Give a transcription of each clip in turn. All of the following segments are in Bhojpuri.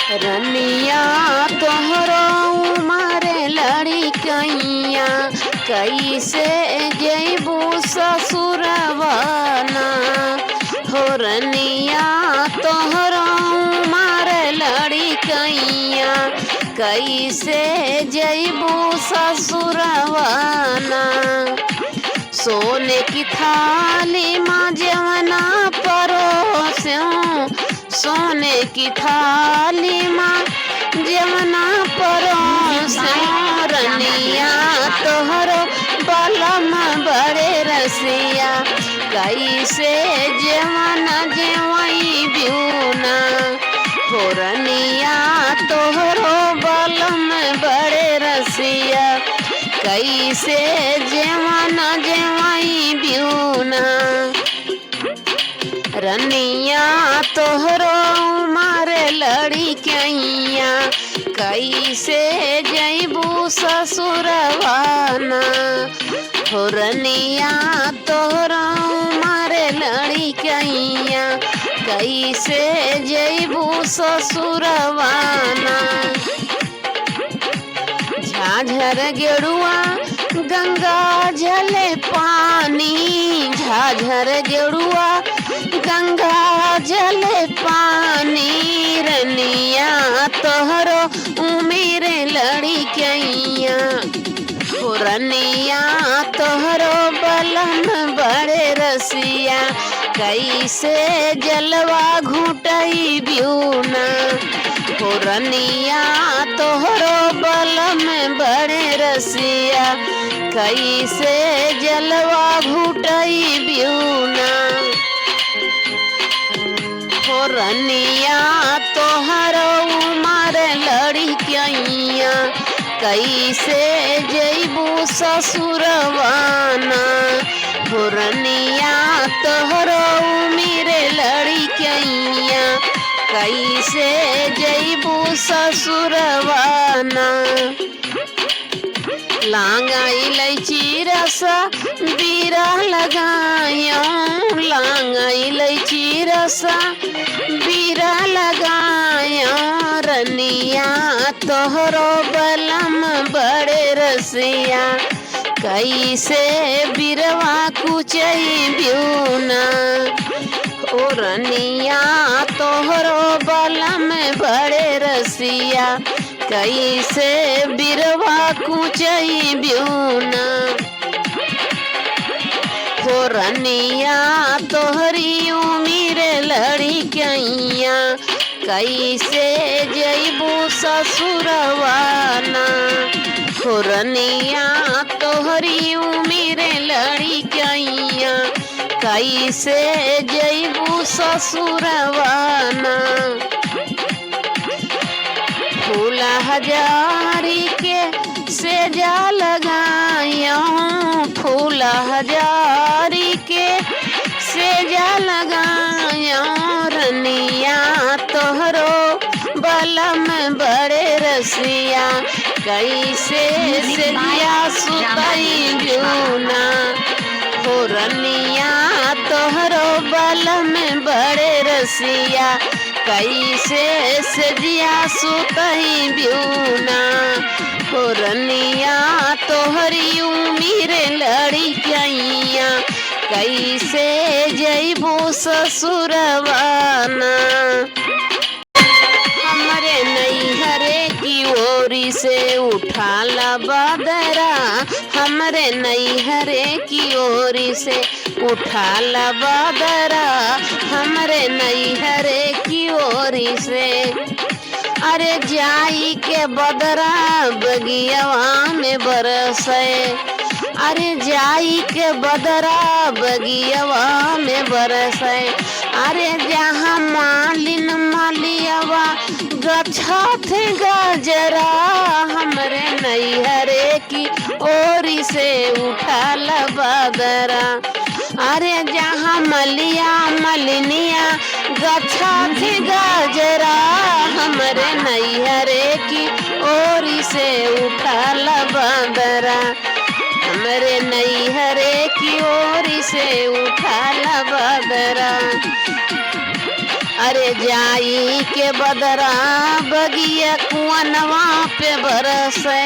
रनिया तोहरो उमरे लड़िकैया कैसे जैबू ससुरवाना हो रनिया तोहरो उमरे लड़िकैया कैसे जैबू ससुरवाना सोने की थाली माँ जवना परोस्यों सोने की थाली माँ जवना परोस्यों रनिया तोहरो बलम बड़े रसिया कैसे जवना जेवई ब्यूना हो रनिया तोहरो बलम बड़े रसिया कैसे जेवना जेवई ब्यूना रनिया तोहरो मारे लड़िकैया कैसे जैबू ससुरवाना हो रनिया तोहरो मारे लड़िकैया कैसे जैबू ससुरवाना झाझर गेड़ुआ गंगा जले पानी झाझर गेड़ुआ गंगा जले पानी रनिया तोहरो उमेरे लड़िकैया हो रनिया तोहरो बलम बड़े रसिया कैसे जलवा घुटई ब्यूना हो रनिया तोहरो बलम बड़े रसिया कैसे जलवा घुटई ब्यूना हो रनिया तोहरो उमर लड़िकैया कैसे जैबू ससुरवाना हो रनिया तोहरो उमरे लड़िकैया कैसे जैबू ससुरवाना लांगा इलायची रसा बीरा लगाया लांगा इलायची रसा बीरा लगाया रनिया तोहरो बलम बड़े रसिया कैसे बिरवा कुचई ब्यूना ओ रनिया तोहरो बलम बड़े रसिया कैसे बिरवा कुचई ब्यूना हो रनिया तोहरी उमिरे लड़िकैया कैसे जैबू ससुरवाना हो रनिया तोहरी उमिरे लड़िकैया कैसे जैबू ससुरवाना फूला हजारी के सेजा लगाया फूला हजारी के सेजा लगाया रनिया तोहरो बलम बड़े रसिया कैसे सेजिया सुतई ब्यूना हो रनिया तोहरो बलम बड़े रसिया कैसे सेजिया सुतई ब्यूना हो रनिया तोहरी उमिरे लड़िकैया कैसे जैबू ससुरवाना हमरे नैहरे की ओरी से उठाला बदरा हमरे नैहरे की ओरी से उठाला बदरा हमरे नैहरे की ओरी से अरे जाई के बदरा बगियावा में बरसे अरे जाई के बदरा बगियावा में बरसे अरे जहाँ मालिन मालियावा गछा थे गजरा हमरे नैहरे की ओरी से उठाल बदरा अरे जहाँ मलिया मलिनिया गछा थे गजरा हमरे नैहरे की ओरी से उठाल बदरा हमरे नैहरे की ओरी से उठाल बदरा अरे जाई के बदरा बगिया कुआनवा पे बरसे,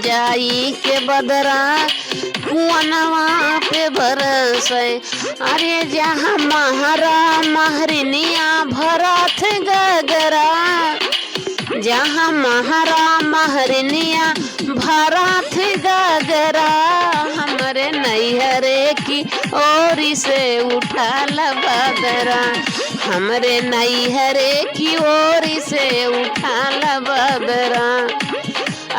जाई के बदरा कुआनवा पे बरसे। अरे जहाँ महरा महरनिया भरत गगरा, जहाँ महरा महरनिया भरत गगरा, हमरे नैहरे की ओरी से उठाल बदरा, हमरे नैहरे की ओरी से उठाल बदरा।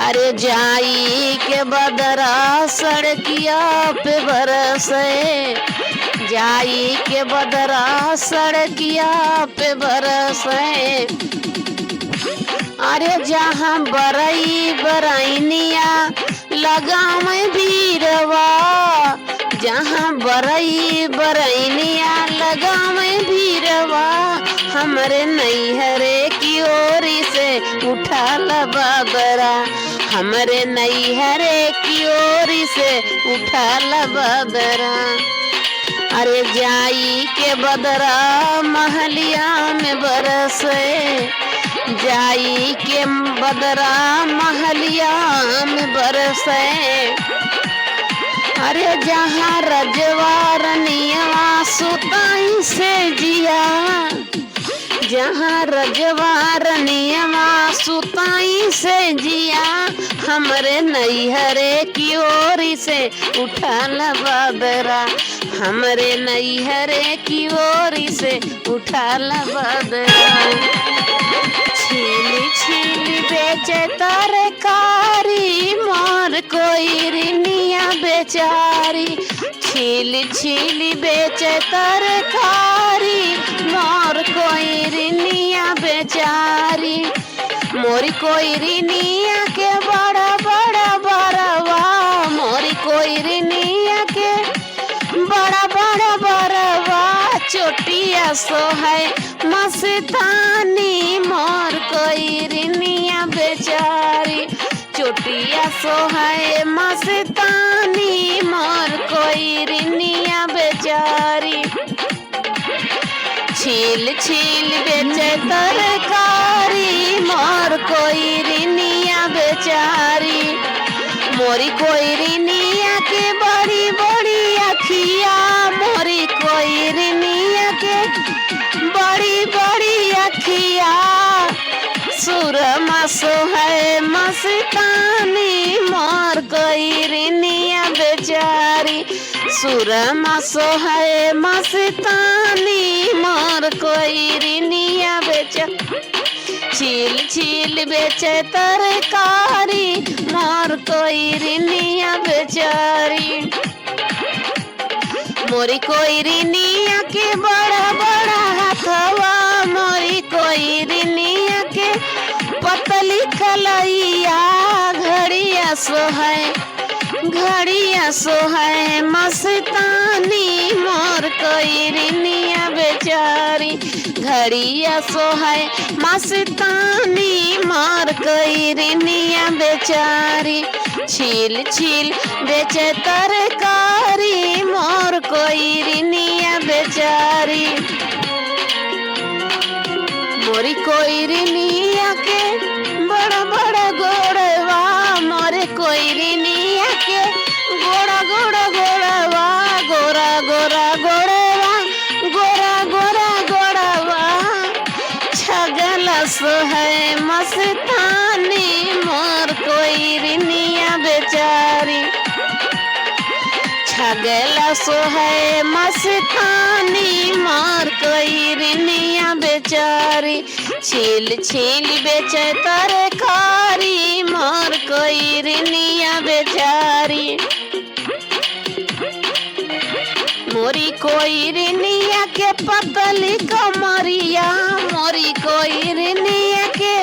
अरे जाई के बदरा सड़किया पे बरसे, जाई के बदरा सड़किया पे बरसे। अरे जहाँ बरई बरैनिया लगाम भीरवा, जहाँ बरई बरैनिया लगाम भीरवा, हमरे नैहरे की ओरी से उठाल बदरा, हमरे नैहरे की ओरी से उठाल बदरा। अरे जाई के बदरा महलिया में बरसे, जाई के बदरा महलिया में बरसे। अरे जहाँ रजवारनिया सुताई से जिया, जहाँ रजवारनिया सुताई से जिया, हमरे नैहरे की ओरी से उठाल बदरा, हमरे नैहरे की ओरी से उठाल बदरा। छीली छीली बेचे तरकारी मोर कोई रिनिया बेचारी, छीली छीली बेचे तरकारी मोर कोई रिनिया बेचारी। मोरी कोई रिनिया के बड़ा बड़ा बरवा, मोरी कोई रिनिया के बड़ा बड़ा बरवा, चोटिया सो है मस्तानी मोर कोई रिनिया बेचारी, चोटिया सो है मस्तानी मोर कोई रिनिया बेचारी। छील छील बेचे तरकारी मोर कोई रिनिया बेचारी, मोरी कोई रिनिया के बड़ी बड़ी अखिया, मोरी कोई रिनिया के बड़ी बड़ी अखिया, सुरमा सो है मस्तानी मोर कोई रिनिया बेचारी, सुरमा सो है मस्तानी मोर कोई रिनिया बेचारी। छील छील बेचे तरकारी मोर कोई रिनिया बेचारी, मोरी कोई रिनिया के बड़ा बड़ा हथवा, मोरी कोई रिनिया के पतली कलैया, घड़िया सो है घड़िया सो है मस्तानी मोर कोई रिनिया बेचारी, घड़िया सो है मस्तानी मोर कोई रिनिया बेचारी। छील छील बेचे तरकारी मोर कोई रिनिया बेचारी, मोरी कोई रिनिया के बड़ा बड़ा गोड़वा, मोरे कोई रिनिया के गोड़ा गोड़ा गोड़वा, गोरा गोरा गोड़वा, गोरा गोरा गोड़वा, छगल सो है मस्तानी मोर कोई रिनिया बेचारी, छगल सो है मस्तानी मोर कोई रिनिया बेचारी। छील छील बेचे तरकारी मोर कोई रिनिया बेचारी, मोरी कोई रिनिया के पतली कमरिया, मोरी कोई रिनिया के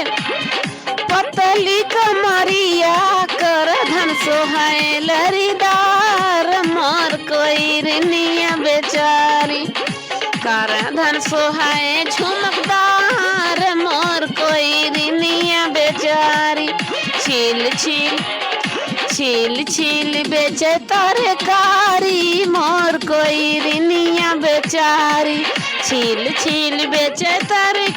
पतली कमरिया, कर धन सोहाए लरीदार मोर कोई रिनिया बेचारी, कर धन सोहाए झुमकदार मोर कोई रिनिया बेचारी। छील छील छील छील बेचे तरकारी मोर कोई रिनिया बेचारी, छील छील बेचे तरकारी।